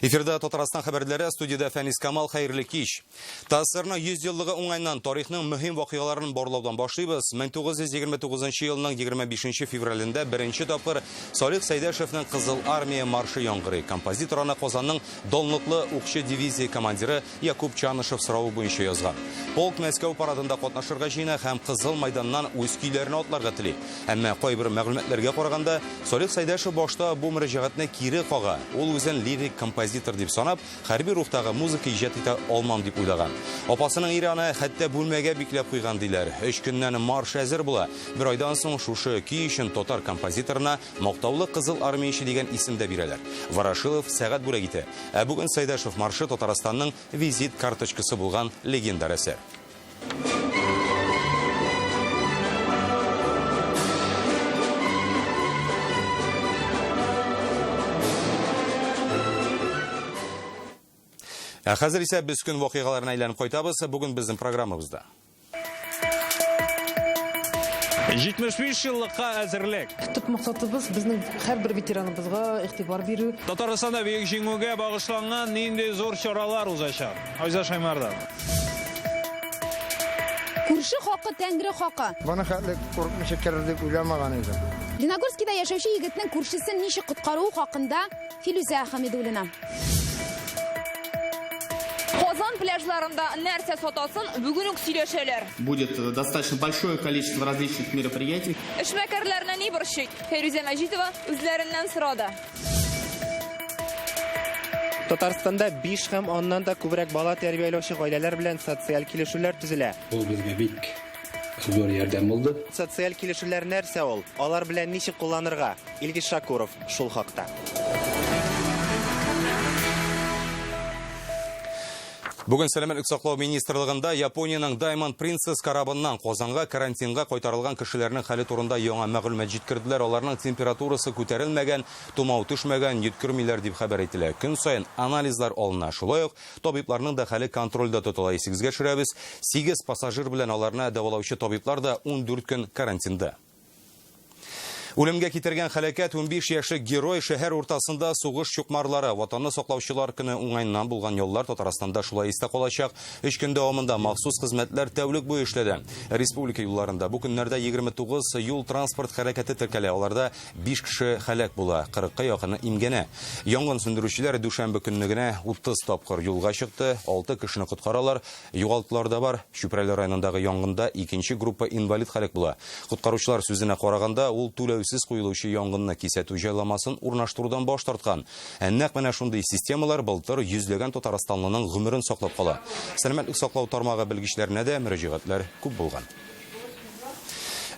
Эфирда Татарстан хәбәрләре, студияда Фәнис Камал, хәерле кич. Тасырның 100 еллыгы уңайнан тарихның мөһим вакыйгаларын барлаудан башлыйбыз. 1929 елның 25 февралендә беренче тапкыр Салих Сәйдәшевнең Кызыл армия маршы яңгырый. Композитор аны Казанның данлыклы укчы дивизия командиры Якуб Чанышев соравы буенча язган. Полк Мәскәү парадында катнашырга җыена һәм Кызыл майданнан үз көйләрен атларга тели. Әмма кайбер мәгълүматларга караганда, Салих Сәйдәшев башта бу мөрәҗәгатьне кире кага. Ул үзен лирик композитор дип санап, хәрби рухтагы музыка иҗат итә алмам дип уйлаган. Апасының ираны хәтта бүлмәгә бикләп куйган диләр. 3 көннән марш әзер була. Бер айдан соң шушы көй өчен татар композиторына мактаулы Кызыл армияче дигән исем дә бирәләр. Ворошилов сәгать бүләк итә. Ә бүген Сәйдәшев маршы Татарстанның визит карточкасы булган легендар әсәр. Хәзер исә без көн вакыйгаларына әйләнеп кайтабыз. Бүген безнең программабызда. 75 еллыкка әзерлек. Төп максатыбыз безнең һәрбер ветераныбызга игътибар бирү. Татарстанда бөек җиңүгә багышланган нинди зур чаралар узачак. Айза Шаймардан. Күрше хакы, тәңре хакы. Бана хәтлек куркмыйча керер дип уйламаган идем. Леногорскида яшәүче егетнең күршесен ничек коткаруы хакында Филүзә Хәмидуллина. Казан пляжларында нәрсә сатасын бүген үк сөйләшәләр. Будет достаточно большое количество различных мероприятий. Эшмәкәрләрне ни борчый? Фирүзә Мәҗитова үзләреннән сорады. Татарстанда 5 һәм аннан да күбрәк бала тәрбияләүче гаиләләр белән социаль килешүләр төзелә. Ул безгә бик зур ярдәм булды. Социаль килешүләр нәрсә ул? Алар белән ничек кулланырга? Илгиз Шакуров шул хакта. Бүген Сәламәтлек саклау министрлыгында Япониянең Diamond Princess карабыннан Казанга карантинга кайтарылган кешеләрнең хәле турында яңа мәгълүмат җиткерделәр. Аларның температурасы күтәрелмәгән, тумау төшмәгән, йөткермиләр дип хәбәр ителә. Көн саен анализлар алына. Шулай ук табибларның да хәле контрольдә тотыла. 8-гә төшерәбез. 8 пассажир белән аларны дәвалаучы табиблар да 14 көн карантинда. Үлемгә китергән хәлакәт 15 яшьлек герой шәһәр уртасында сугыш чукмарлары. Ватанны саклаучылар көне уңайнан булган яллар Татарстанда шулай истә калачак. 3 көн дәвамында махсус хезмәтләр тәүлек буе эшләде. Республика юлларында бу көннәрдә 29 юл транспорт хәрәкәте теркәлә. Аларда 5 кеше хәлак була, 40-ка якыны имгәнә. Янгын сөндерүчеләр дүшәмбе көнне генә 30 тапкыр юлга чыкты, 6 кешене коткаралар. Югалтулар да бар. Шүпрәле районындагы янгында 2нче группа инвалид хәлак була. Коткаручылар сүзенә караганда, ул түләүсез куелучы янгынны кисәтү җайламасын урнаштырудан баш тарткан. Нәкъ менә шундый системалар былтыр йөзләгән татарстанлының гомерен саклап кала. Сәламәтлек саклау тармагы белгечләренә дә мөрәҗәгатьләр күп булган.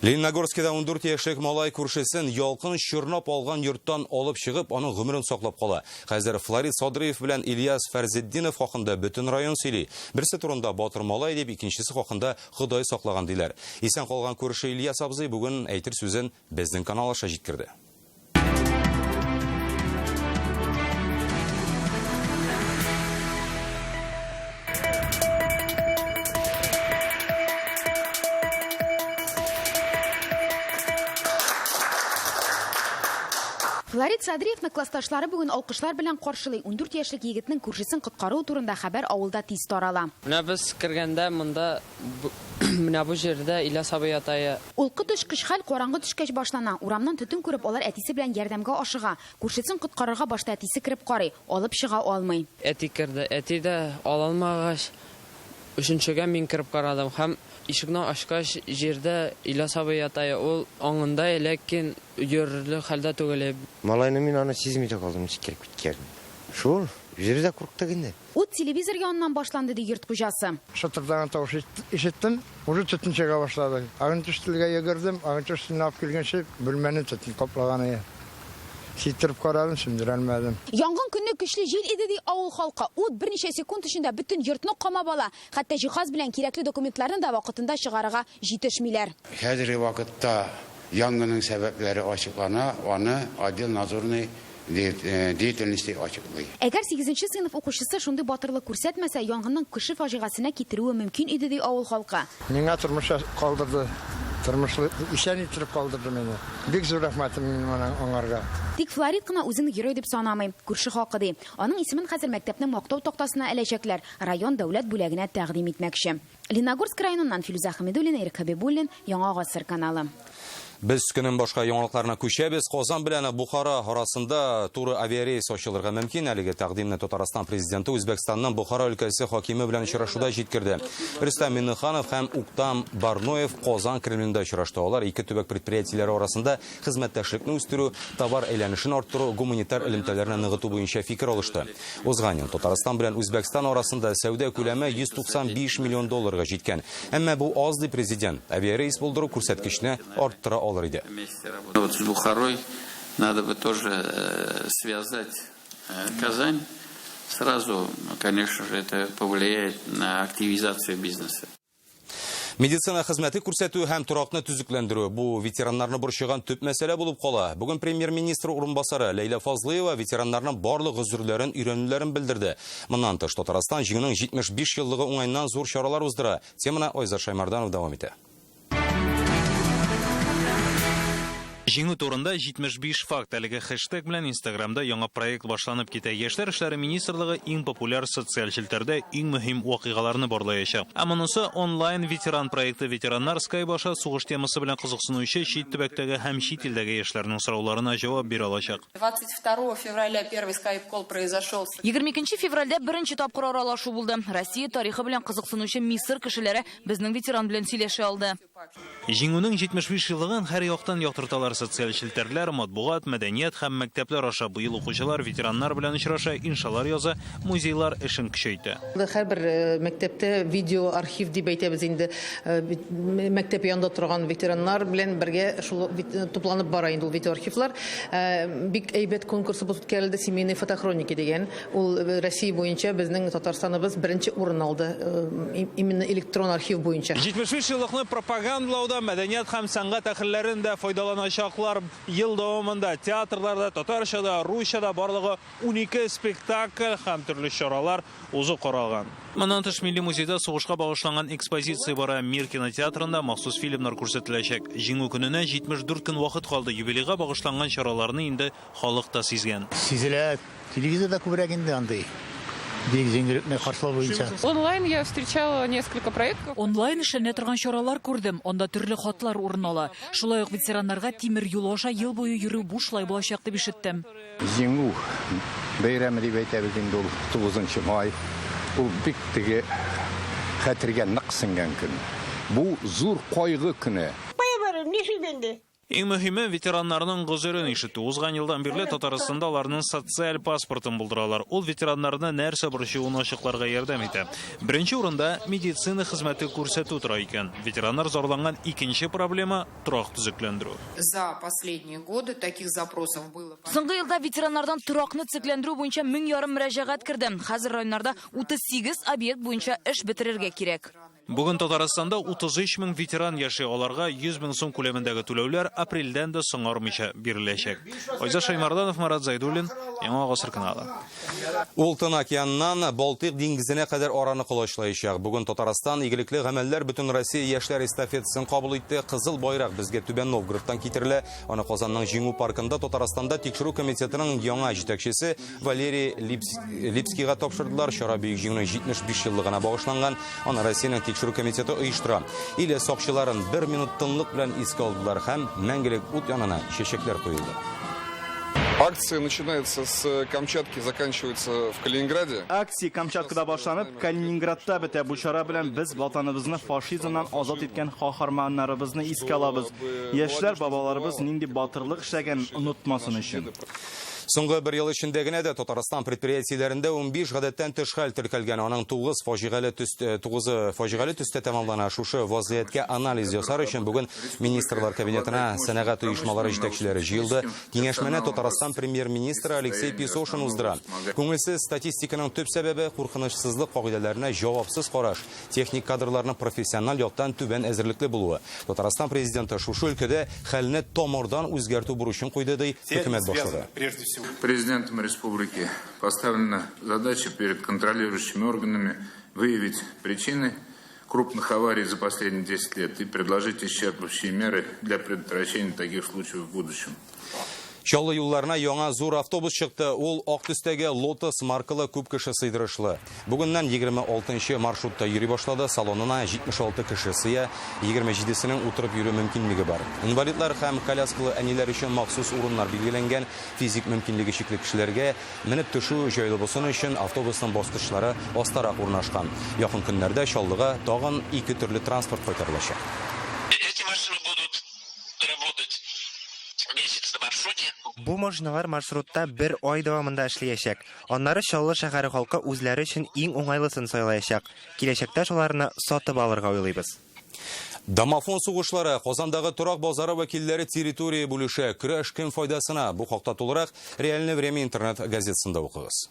Леногорскида 14 яшьлек малай күршесен ялкын чорнап алган йорттан алып чыгып, аның гомерен саклап кала. Хәзер Флорид Садриев белән Ильяс Фәрзетдинов хакында бөтен район сөйли. Берсе турында Батыр малай дип, икенчесе хакында Ходай саклаган диләр. Исән калган күрше Ильяс абзый бүген әйтер сүзен безнең канал аша җиткерде. Флорид Садриевны классташлары бүген алкышлар белән каршылый. 14 яшьлек егетнең күршесен коткару турында хәбәр авылда тиз тарала. Менә без кергәндә монда менә бу җирдә Ильяс абый ятая. Ул кытыш кыш хәл караңгы төшкәч башлана. Урамнан төтен күреп алар әтисе белән ярдәмгә ашыга. Күршесен коткарырга башта әтисе кирип карый, алып чыга алмый. Әти керде. Әти дә алалмагач, өченчегә мин кирип карадым һәм ишекне ачкач җирдә Ильяс абый ятая. Ул аңында, ләкин йөрерлек хәлдә түгел. Малайны мин аны сизми дә калдым, кирип киткән. Шул, җирдә курыкты инде. Ут телевизор янынан башланды ди йорт хуҗасы. Шатырдан тавыш ишеттем, уже төтен чыга башлады. Агын төштелгә йөгердем, агын төштен алып килгәнче бүлмәне төтен каплаган иде. Ситереп карадым, сөндерәлмәдем. Янгын көнне көчле җил иде ди авыл халкы. Ут берничә секунд эчендә бөтен йортны камап ала. Хәтта җиһаз белән кирәкле документларны да вакытында чыгарырга җитешмиләр. Хәзерге вакытта янгынның сәбәпләре ачыклана, аны отдел надзорный деятельности ачыклый. Әгәр 8-нче сыйныф укучысы шундый батырлык күрсәтмәсә, янгынның кеше фаҗигасына китерүе мөмкин иде ди авыл халкы. Миңа тормыш калдырды. Тормышлы ишен иттереп калдырды мине. Бик зур рәхмәтем аңарга. Тик Флорид кына үзен герой дип санамый, күрше хакы ди. Аның исемен хәзер мәктәпнең мактау тактасына эләчәкләр, район дәүләт бүләгенә тәкъдим итмәкче. Леногорск районыннан Филүзә Хәмидуллина, Ирек Хәбибуллин, Яңа Гасыр каналы. Без көнен башка яңалыкларына күчәбез. Казан белән Бухара арасында туры авиарейс ачылырга мөмкин. Әлеге тәкъдимне Татарстан президенты Үзбәкстанның Бухара өлкәсе хакиме белән очрашуда җиткерде. Рөстәм Миннеханов һәм Уктам Барноев Казан Кремлендә очрашты. Алар ике төбәк предприятиеләре арасында хезмәттәшлекне үстерү, товар әйләнешен арттыру, гуманитар элемтәләрне ныгыту буенча фикер алышты. Узган ел Татарстан белән Үзбәкстан арасында сәүдә күләме 195 миллион долларга җиткән. Әмма бу аз ди президент. Авиарейс булдыру күрсәткечне арттыра алыр иде. Вот с Бухарой надо бы тоже связать Казань. Сразу, конечно же, это повлияет на активизацию бизнеса. Медицина хезмәте күрсәтү һәм торакны төзекләндерү бу ветераннарны борчыган төп мәсьәлә булып кала. Бүген премьер-министр урынбасары Лейла Фазлыева ветераннарның барлык гозурларын, өйрәнүләрен белдерде. Моннан тыш Татарстан җиңүнең 75 еллыгы уңайыннан зур чаралар уздыра. Теманы Айза Шаймарданов дәвам итә. Җиңү турында 75 факт әлеге хэштег белән Инстаграмда яңа проект башланып китә. Яшьләр эшләре министрлыгы иң популяр социаль челтәрдә иң мөһим вакыйгаларны барлаячак. Ә монысы онлайн ветеран проекты ветераннар Skype баша сугыш темасы белән кызыксынучы чит төбәктәге һәм чит илдәге яшьләрнең сорауларына җавап бирә алачак. 22 февраля первый Skype-кол произошел. 22 февральдә беренче тапкыр аралашу булды. Россия тарихы белән кызыксынучы Мисыр кешеләре безнең ветеран белән сөйләшә алды. Җиңүнең 75 еллыгын һәр яктан яктырталар. Социаль челтәрләр, матбугат, мәдәният һәм мәктәпләр аша быел укучылар ветераннар белән очраша, иншалар яза, музейлар эшен көчәйтә. Һәрбер мәктәптә видео архив дип әйтәбез инде. Мәктәп янында торган ветераннар белән бергә шул тупланып бара инде ул видео архивлар. Бик әйбәт конкурсыбыз үткәрелде, семейный фотохроника дигән. Ул Россия буенча безнең Татарстаныбыз беренче урын алды. Именно электрон архив буенча. 75 еллыкны пропагандалауда мәдәният һәм сәнгать әһелләрен дә файдаланачаклар. Ел дәвамында театрларда, татарчада, русчада барлыгы 12 спектакль һәм төрле чаралар узып каралган. Моннан тыш Милли музейда сугышка багышланган экспозиция бара. Мир кинотеатрында махсус фильмнар күрсәтеләчәк. Җиңү көненә 74 көн вакыт калды. Юбилейга багышланган чараларны инде халык та сизгән. Сизелә, телевизорда күбрәк инде андый. Онлайн я встречала несколько проектов. Онлайн эшләнә торган чаралар күрдем. Анда төрле хатлар урын ала. Шулай ук ветераннарга тимер юл аша ел буе йөрү бушлай булачак дип ишеттем. Җиңү бәйрәме дип әйтәбез инде ул 9 май. Ул бик теге хәтергә нык сиңгән көн. Бу зур кайгы көне. Иң мөһиме ветераннарның гозерен ишетү. Узган елдан бирле Татарстанда аларның социаль паспортын булдыралар. Ул ветераннарны нәрсә борчуын ачыкларга ярдәм итә. Беренче урында медицина хезмәте күрсәтү тора икән. Ветераннар зарланган икенче проблема торак төзекләндерү. За последние годы таких запросов было. Соңгы елда ветераннардан торакны төзекләндерү буенча 1000 мөрәҗәгать керде. Хәзер районнарда 38 объект буенча эш бетерергә кирәк. Бүген Татарстанда 33 мең ветеран яши, аларга 100 мең сум күләмендәге түләүләр апрельдән дә соңармыйча биреләчәк. Айза Шаймарданов, Марат Зайдуллин, Яңа Гасыр каналы. Алтын океаннан Балтык диңгезенә кадәр араны кылычлаячак. Бүген Татарстан игелекле гамәлләр бөтен Россия яшьләр эстафетасын кабул итте. Кызыл байрак безгә Түбән Новгородтан китерелә. Аны Казанның җиңү паркында Татарстанда тикшерү комитетының яңа җитәкчесе Валерий Липскийга тапшырдылар. Чара бөек җиңүнең 75 еллыгына багышланган. Аны Россиянең тикшерү комитеты оештыра. Иле сакчыларын 1 минут тынлык белән искә алдылар һәм мәңгелек ут янына чәчәкләр куелды. Акция начинается с Камчатки, заканчивается в Калининграде. Акция Камчаткада башланып, Калининградта бетә. Бу чара белән без ватаныбызны фашизмнан азат иткән каһарманнарыбызны искә алабыз. Яшьләр бабаларыбыз нинди батырлык эшләгән онытмасын өчен. Соңгы бер ел эчендә генә дә Татарстан предприятиеләрендә 15 гадәттән тыш хәл теркәлгән. Аның 9 фаҗигале төстә тәмамлана. Шушы вазгыятькә анализ ясар өчен бүген министрлар кабинетына сәнәгать оешмалары җитәкчеләре җыелды. Киңәшмәне Татарстан премьер-министры Алексей Песошин уздыра. Күңелсез статистиканың төп сәбәбе куркынычсызлык кагыйдәләренә җавапсыз караш, техник кадрларның профессиональ яктан түбән әзерлекле булуы. Татарстан президенты шушы өлкәдә хәлне тамырдан үзгәртү бурычын куйды ди хөкүмәт башлыгы. Президентом республики поставлена задача перед контролирующими органами выявить причины крупных аварий за последние 10 лет и предложить исчерпывающие меры для предотвращения таких случаев в будущем. Чаллы юлларына яңа зур автобус чыкты. Ул ак төстәге Lotus маркалы күп кеше сыйдырышлы. Бүгеннән 26 маршрутта йөри башлады. Салонына 76 кеше сыя, 27сенең утырып йөрү мөмкинлеге бар. Инвалидлар һәм коляскалы әниләр өчен махсус урыннар билгеләнгән. Физик мөмкинлеге чикле кешеләргә менеп төшү җайлы булсын өчен автобусның баскычлары астарак урнашкан. Якын көннәрдә Чаллыга тагын 2 төрле транспорт кайтарылачак. Бу машиналар маршрутта бер ай дәвамында эшләячәк. Аннары Чаллы шәһәре халкы үзләре өчен иң уңайлысын сайлаячак. Киләчәктә шуларны сатып алырга уйлыйбыз. Домофон сугышлары Казандагы торак базары вәкилләре территория бүлеше көрәш кем файдасына. Бу хакта тулырак Реальное время интернет газетасында укыгыз.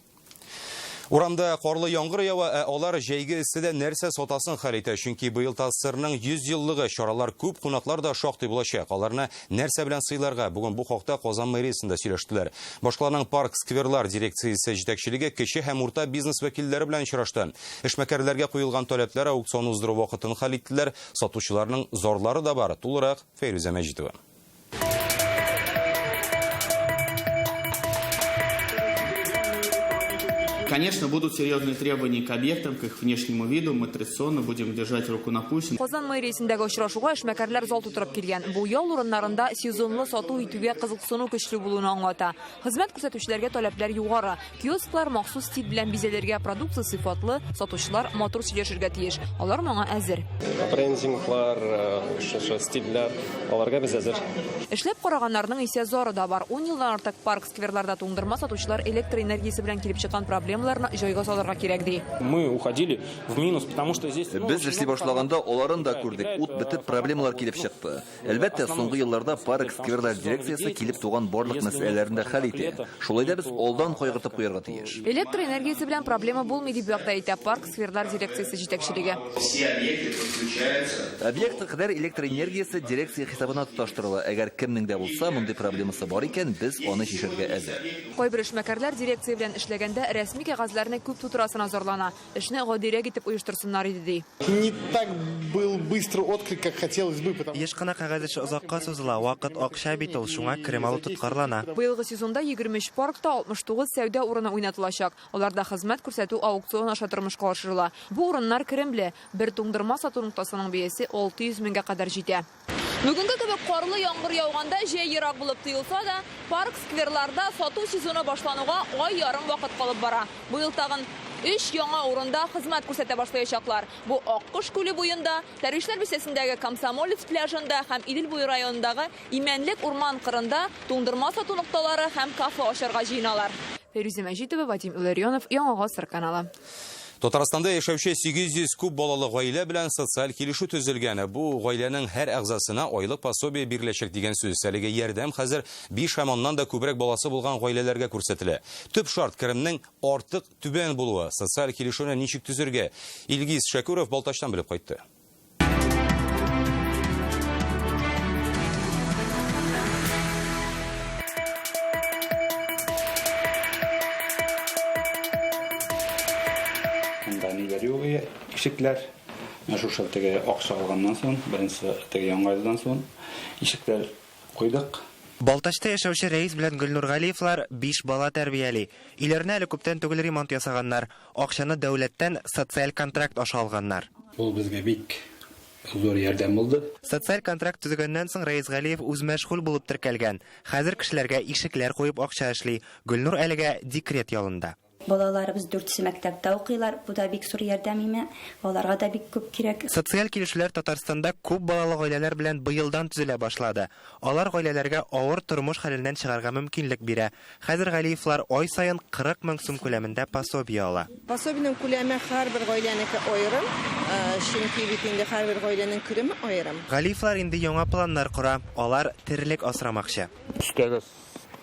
Урамда карлы яңгыр ява, алар җәйге исседә нәрсә сатасын хәл итә, чөнки быел тасырның 100 еллыгы чаралар күп, кунаклар да шактый булачак. Аларны нәрсә белән сыйларга бүген бу хакта Казан мэриясендә сөйләштеләр. Башкаларның парк-скверлар дирекциясе җитәкчелеге кече һәм урта бизнес вәкилләре белән очрашты. Эшмәкәрләргә куелган таләпләр аукцион уздыру вакытын хәл иттеләр. Сатучыларның зорлары да бар. Тулырак Фәйрүзә Мәҗитова. Конечно, будут серьезные требования к объектам, к их внешнему виду. Мы традиционно будем держать руку на пульсе. Казан мэриясендәге очрашуга эшмәкәрләр зал тутырып килгән. Бу ял урыннарында сезонлы сату итүгә кызыксыну көчле булуын аңлата. Хезмәт күрсәтүчеләргә таләпләр югары. Киосклар махсус стиль белән бизәләргә, продукция сыйфатлы, сатучылар матур сөйләшергә тиеш. Алар моңа әзер. Брендинглар, стильләр, аларга без әзер. Эшләп караганнарның исә зары да бар. 10 елдан артык парк-скверларда туңдырма сатучылар электр энергиясе белән килеп чыккан проблемаларны җайга салырга кирәк ди. Мы уходили в минус, потому что здесь Без эшли башлаганда аларын да күрдек. Ут бетеп проблемалар килеп чыкты. Әлбәттә, соңгы елларда парк-скверлар дирекциясе килеп туган барлык мәсьәләләрне хәл итә. Шулай да без алдан кайгыртып куярга тиеш. Электр энергиясе белән проблема булмый дип вакыт әйтә парк-скверлар дирекциясе җитәкчелеге. Все объекты подключаются. Объекты кадәр электр энергиясе дирекция хисабына тоташтырыла. Әгәр кемнең дә булса, мондай проблемасы бар икән, без аны шишергә әзер. Кайбер эшмәкәрләр дирекция белән эшләгәндә рәсми кәгазьләрне күп тутырасына зарлана. Эшне гадирәк итеп оештырсыннар иде ди. Не так был быстрый отклик, как хотелось бы, потому Еш кына кәгазь эше озакка сузыла, вакыт акча бит ул, шуңа керем алу тоткарлана. Быелгы сезонда 23 паркта 69 сәүдә урыны уйнатылачак. Аларда хезмәт күрсәтү аукцион аша тормышка ашырыла. Бу урыннар керемле. Бер туңдырма сату нуктасының бәясе 600 меңгә кадәр җитә. Бүгенге кебек карлы яңгыр яуганда җәй ерак булып тоелса да, парк-скверларда сату сезоны башлануга ай ярым вакыт калып бара. Быел тагын 3 яңа урында хезмәт күрсәтә башлаячаклар. Бу Аккош күле буенда, Тәрвишләр бистәсендәге Комсомолец пляжында һәм Идел буе районындагы Имәнлек урман кырында туңдырма сату нукталары һәм кафе ачарга җыеналар. Фәйрүзә Мәҗитова, Вадим Илларионов, Яңа Гасыр каналы. Татарстанда яшәүче 800 күп балалы гаилә белән социаль килешү төзелгән. Бу гаиләнең һәр әгъзасына айлык пособие биреләчәк дигән сүз. Әлеге ярдәм хәзер 5 һәм оннан да күбрәк баласы булган гаиләләргә күрсәтелә. Төп шарт керемнең артык түбән булуы. Социаль килешүне ничек төзергә? Илгиз Шәкүров Балтачтан белеп кайтты. Ишекләр, шушы теге акча алганнан соң, беренче теге яңгырдан соң ишекләр куйдык. Балтачта яшәүче Рәис белән Гөлнур Галиевлар 5 бала тәрбияли. Иләренә әле күптән түгел ремонт ясаганнар. Акчаны дәүләттән социаль контракт аша алганнар. Ул безгә бик зур ярдәм булды. Социаль контракт төзегәннән соң Рәис Галиев үз мәшгуль булып теркәлгән. Хәзер кешеләргә ишекләр куеп акча эшли. Гөлнур әлегә декрет ялында. Балаларыбыз 4 мәктәптә укыйлар. Бу да бик зур ярдәм име. Аларга да бик күп кирәк. Социаль килешүләр Татарстанда күп балалы гаиләләр белән быелдан төзелә башлады. Алар гаиләләргә авыр тормыш хәленнән чыгарга мөмкинлек бирә. Хәзер Галиевлар ай саен 40 мең сум күләмендә пособие ала. Пособиенең күләме һәрбер гаиләнеке аерым, чөнки бит инде һәрбер гаиләнең күләме аерым. Галиевлар инде яңа планнар кура. Алар тирлек асрамакчы. Үстәге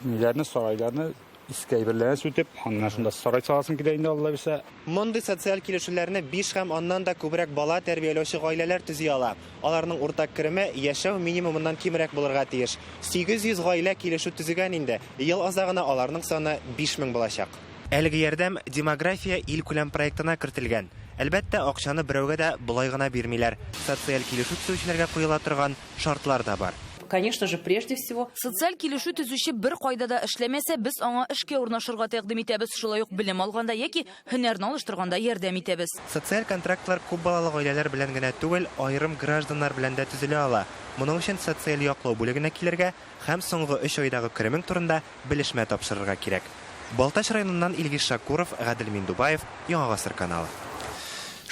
ниләрне, сарайларны искәйберләрне сүтеп, аннан шунда сарай саласын килә инде Алла бирсә. Мондый социаль килешүләрне 5 һәм аннан да күбрәк бала тәрбияләүче гаиләләр төзи ала. Аларның уртак кереме яшәү минимумыннан кимрәк булырга тиеш. 800 гаилә килешү төзегән инде. Ел азагына аларның саны 5000 булачак. Әлеге ярдәм демография ил күләм проектына кертелгән. Әлбәттә, акчаны берәүгә дә болай гына бирмиләр. Социаль килешү төзүчеләргә куела торган шартлар да бар. Конечно же, прежде всего, социаль килешү төзүче бер кайда да эшләмәсә, без аңа эшкә урнашырга тәкъдим итәбез, шулай ук белем алганда яки һөнәрне алыштырганда ярдәм итәбез. Социаль контрактлар күп балалы гаиләләр белән генә түгел, аерым гражданнар белән дә төзелә ала. Моның өчен социаль яклау бүлегенә килергә һәм соңгы 3 айдагы керемең турында белешмә тапшырырга кирәк. Балтач районыннан Илгиз Шакуров, Гадел Миндубаев, Яңа Гасыр каналы.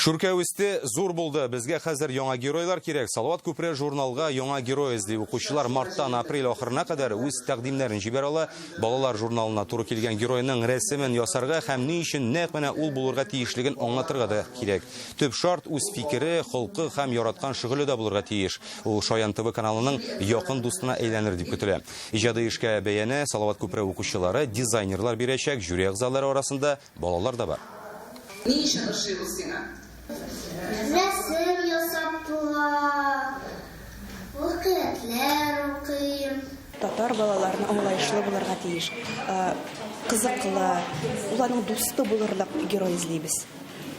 Шүркә үсте зур булды. Безгә хәзер яңа геройлар кирәк. Салават күпре журналга яңа герой эзли. Укучылар марттан апрель ахырына кадәр үз тәкъдимнәрен җибәрә ала. Балалар журналына туры килгән геройның рәсемен ясарга һәм ни өчен нәкъ менә ул булырга тиешлеген аңлатырга да кирәк. Төп шарт үз фикере, холкы һәм яраткан шөгыле дә булырга тиеш. Ул Шаян ТВ каналының якын дустына әйләнер дип көтелә. Иҗади эшкә бәяне Салават күпре укучылары, дизайнерлар бирәчәк, жюри әгъзалары арасында балалар да бар. Ни өчен ошый сиңа? Рәсем ясап була, вакыйгалар укыйм. Татар балаларына аңлаешлы булырга тиеш. Кызыклы, уларның дусты булырлык герой эзлибез.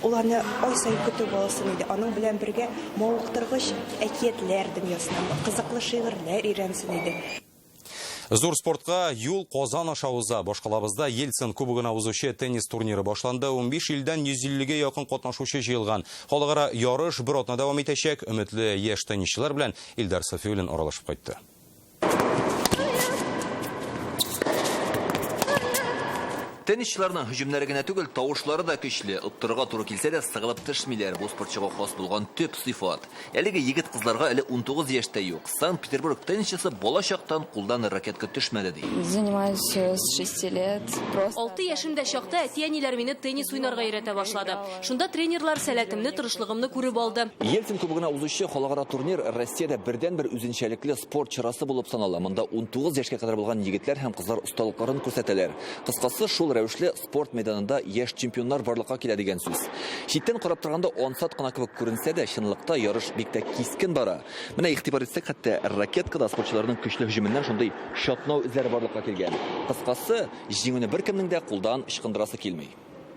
Уларны ай сайын көтү булсын иде. Аның белән бергә мавыктыргыч әкиятләр дөньясына, кызыклы шигырьләр өйрәнсен иде. Зур спортка юл Казан аша уза. Башкалабызда Ельцин кубогына узучы теннис турниры башланды. 15 илдән 150-гә якын катнашучы җыелган. Халыкара ярыш бер атна дәвам итәчәк. Өметле яшь теннисчылар белән Илдар Сафиуллин аралашып кайтты. Теннисчыларның һөҗүмнәре генә түгел, тавышлары да көчле. Оттырга туры килсә дә сыгылып төшмиләр. Бу спортчыга хас булган төп сыйфат. Әлеге егет кызларга әле 19 яшьтә юк. Санкт-Петербург теннисчысы балачактан кулдан ракетка төшмәде ди. Занимаюсь с 6 лет. 6 яшемдә чакта әти-әниләр мине теннис уйнарга өйрәтә башлады. Шунда тренерлар сәләтемне, тырышлыгымны күреп алды. Ельцин кубогына узучы халыкара турнир Россиядә бердән-бер үзенчәлекле спорт чарасы булып санала. Монда 19 яшькә кадәр булган егетләр һәм кызлар осталыкларын күрсәтәләр. Кыскасы, шул рәвешле спорт мәйданында яшь чемпионнар барлыкка килә дигән сүз. Читтән карап торганда ансат кына кебек күренсә дә, чынлыкта ярыш бик тә кискен бара. Менә игътибар итсәк, хәтта ракеткада спортчыларның көчле һөҗүменнән шундый шатнау эзләре барлыкка килгән. Кыскасы, җиңүне беркемнең дә кулдан ычкындырасы килми.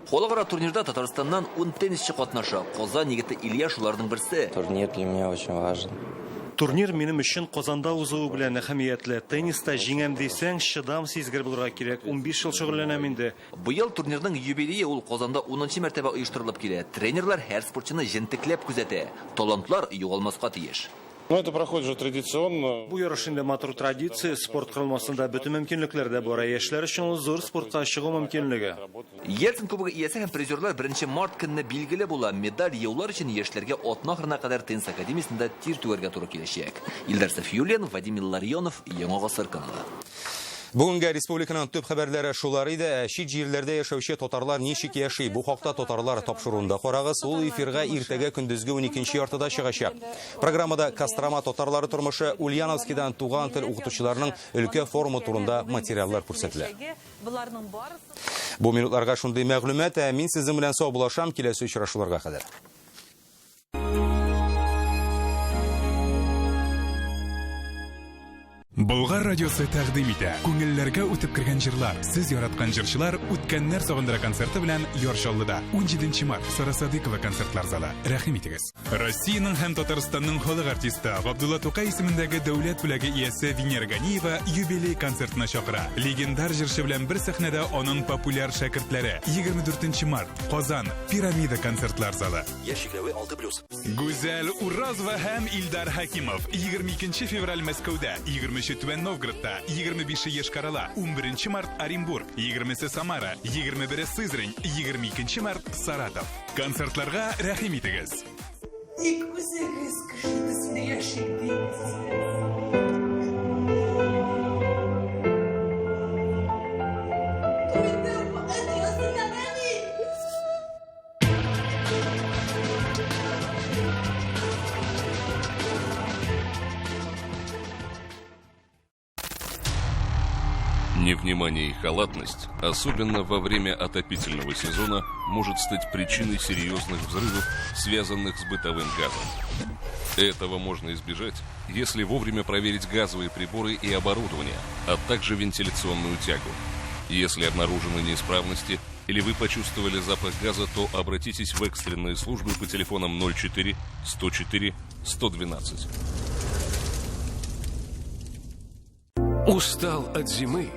Халыкара турнирда Татарстаннан 10 теннисчы катнаша. Казан егете Илья шуларның берсе. Турнир для меня очень важен. Турнир минем өчен Казанда узуы белән әһәмиятле. Тенниста җиңәм дисәң, шыдам сизгер булырга кирәк. 15 ел шөгыльләнәм инде. Быел турнирның юбилее ул Казанда 10-нчы мәртәбә оештырылып килә. Тренерлар һәр спортчыны җентекләп күзәтә. Талантлар югалмаска тиеш. Ну, это проходит уже традиционно. Бу ярыш инде матур традиция, спорт кылмасында бөтен мөмкинлекләр дә бар. Яшьләр өчен ул зур спортка чыгу мөмкинлеге. Ельцин кубогы иясе һәм призерлар 1 март көнне билгеле була. Медаль яулар өчен яшьләргә атна ахырына кадәр теннис академиясендә тир түгәргә туры киләчәк. Илдар Сафиуллин, Вадим Илларионов, Яңа Гасыр каналы. Бүгенге республиканың төп хәбәрләре шулар иде. Чит җирләрдә яшәүче татарлар ничек яши? Бу хакта татарлар тапшыруында карагыз. Ул эфирга иртәгә көндезге 12-нче яртыда чыгачак. Программада Кострома татарлары тормышы, Ульяновскидан туган тел укытучыларының өлкә форумы турында материаллар күрсәтелә. Бу минутларга шундый мәгълүмат, мин сезнең белән сау булашам, киләсе очрашуларга кадәр. Болгар радиосы тәкъдим итә. Күңелләргә үтеп кергән җырлар. Сез яраткан җырчылар үткәннәр сагындыра концерты белән Яршаллыда 17 март Сарасадыкова концертлар залы. Рәхим итегез. Россиянең һәм Татарстанның халык артисты Габдулла Тукай исемендәге дәүләт бүләге иясе Венера Ганиева юбилей концертына чакыра. Легендар җырчы белән бер сәхнәдә аның популяр шәкертләре. 24 март Казан Пирамида концертлар залы. Яшикләве 6+. Гүзәл Уразова һәм Илдар Хакимов 22 февраль Мәскәүдә, 23 Түбән Новгородта, 25 Ешкарала, 11 март Оренбург, 20 Самара, 21 Сызрань, 22 март Саратов. Концертларга рәхим итегез. Невнимание и халатность, особенно во время отопительного сезона, может стать причиной серьезных взрывов, связанных с бытовым газом. Этого можно избежать, если вовремя проверить газовые приборы и оборудование, а также вентиляционную тягу. Если обнаружены неисправности, или вы почувствовали запах газа, то обратитесь в экстренные службы по телефонам 04 104 112. Устал от зимы?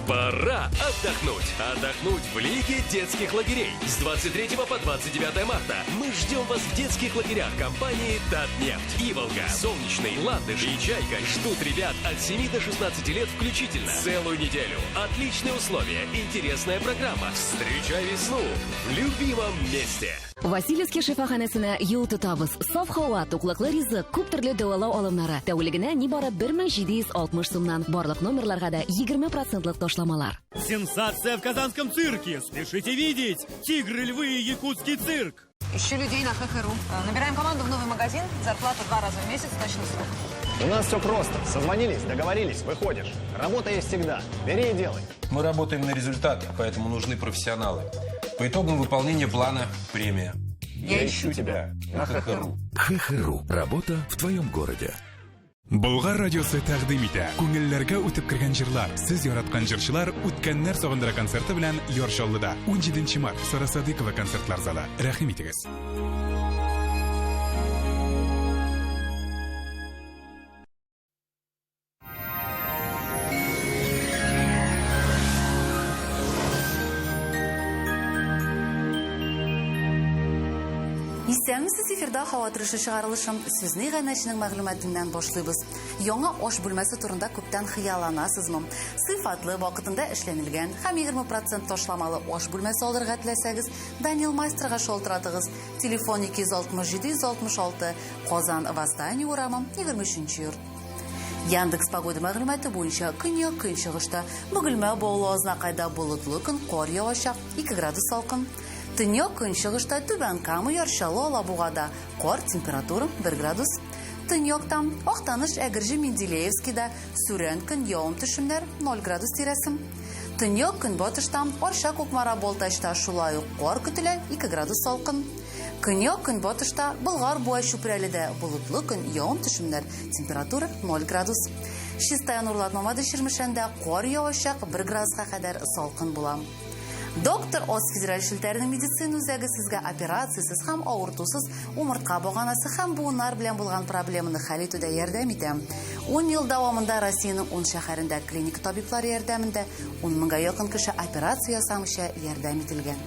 Пора отдохнуть! Отдохнуть в Лиге детских лагерей. С 23 по 29 марта мы ждем вас в детских лагерях компании «Татнефть». Иволга, Солнечный, Ландыш и Чайка ждут ребят от 7 до 16 лет включительно. Целую неделю. Отличные условия, интересная программа. Встречай весну в любимом месте. Васильевский шифаханасына юл тотабыз. Саф һава, туклыклы ризык, күп төрле дәвалау алымнары. Тәүлегенә нибары 1760 сумнан. Барлык номерларга да 20% ташламалар. Сенсация в Казанском цирке. Спешите видеть. Тигры, львы и якутский цирк. Ищу людей на ХХРУ. Набираем команду в новый магазин. Зарплату 2 раза в месяц, точно срок. У нас все просто. Созвонились, договорились, выходишь. Работа есть всегда. Бери и делай. Мы работаем на результат, поэтому нужны профессионалы. По итогам выполнения плана премия. Я ищу тебя на ХХРУ. ХХРУ. Работа в твоем городе. Болгар радиосы тәкъдим итә. Күңелләргә үтеп кергән җырлар, сез яраткан җырчылар үткәннәр сагындыра концерты белән Яршаллыда 17 март Сара Садыйкова концертлар залы. Рәхим итегез. Исәнмесез, эфирда һава торышы чыгарылышым сезнең гәнәчнең мәгълүматыннан башлыйбыз. Яңа аш бүлмәсе турында күптән хыялланасызмы? Сыйфатлы, вакытында эшләнелгән һәм 20% ташламалы аш бүлмәсе алырга теләсәгез, Данил Майстерга шалтыратыгыз. Телефон 267-166, Казан Восстание урамы, 23-нче йорт. Яндекс погода мәгълүматы буенча көньяк-көнчыгышта бөгелмә баулы азнакайда болытлы көн, кар явачак, 2 градус салкын. Төньяк-көнчыгышта Түбән Кама, Яршалы, Алабугада кар, температура 1 градус. Төньяктан Актаныш, Әгерҗе, Менделеевскида сүрән көн, явым-төшемнәр 0 градус тирәсе. Төньяк-көнбатыштан Арча, Кукмара, Балтачта шулай ук кар көтелә, 2 градус салкын. Көньяк-көнбатышта Болгар, Буа, Чүпрәледә болытлы көн, явым-төшемнәр, температура 0 градус. Чистая Нурлатмамада Ширмешәндә кар явачак, 1 градуска кадәр салкын була. Доктор Оз федераль шелтәренең медицина үзәге сезгә операциясыз һәм авыртусыз умыртка баганасы һәм буыннар белән булган проблеманы хәл итүдә ярдәм итә. 10 ел дәвамында Россиянең 10 шәһәрендә клиник табиблары ярдәмендә 10 меңгә якын кеше операция ясамыйча ярдәм ителгән.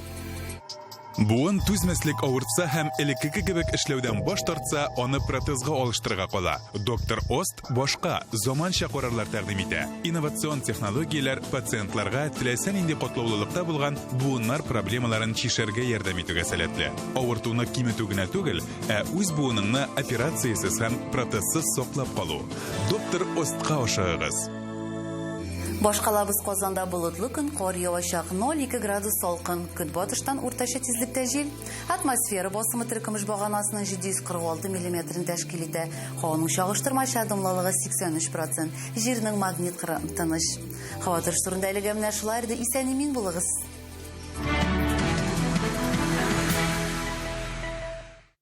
Буын түзмәслек авыртса һәм элекке кебек эшләүдән баш тартса, аны протезга алыштырырга кала. Доктор Ост башка заманча карарлар тәкъдим итә. Инновацион технологияләр пациентларга теләсә нинди катлаулылыкта булган буыннар проблемаларын чишәргә ярдәм итүгә сәләтле. Авыртуны киметү генә түгел, ә үз буыныңны операциясыз һәм протезсыз саклап калу. Доктор Остка ашыгыз. Башкалабыз Казанда болытлы көн, кар явачак, 0-2 градус салкын, көнбатыштан уртача тизлектә җил. Атмосфера басымы төркемеш баганасының 746 мм тәшкил итә. Һаваның чагыштырмача дымлылыгы 83%, җирнең магнит кыры тыныч. Һава торышы турында әлегә менә шулай иде, исән-имин булыгыз.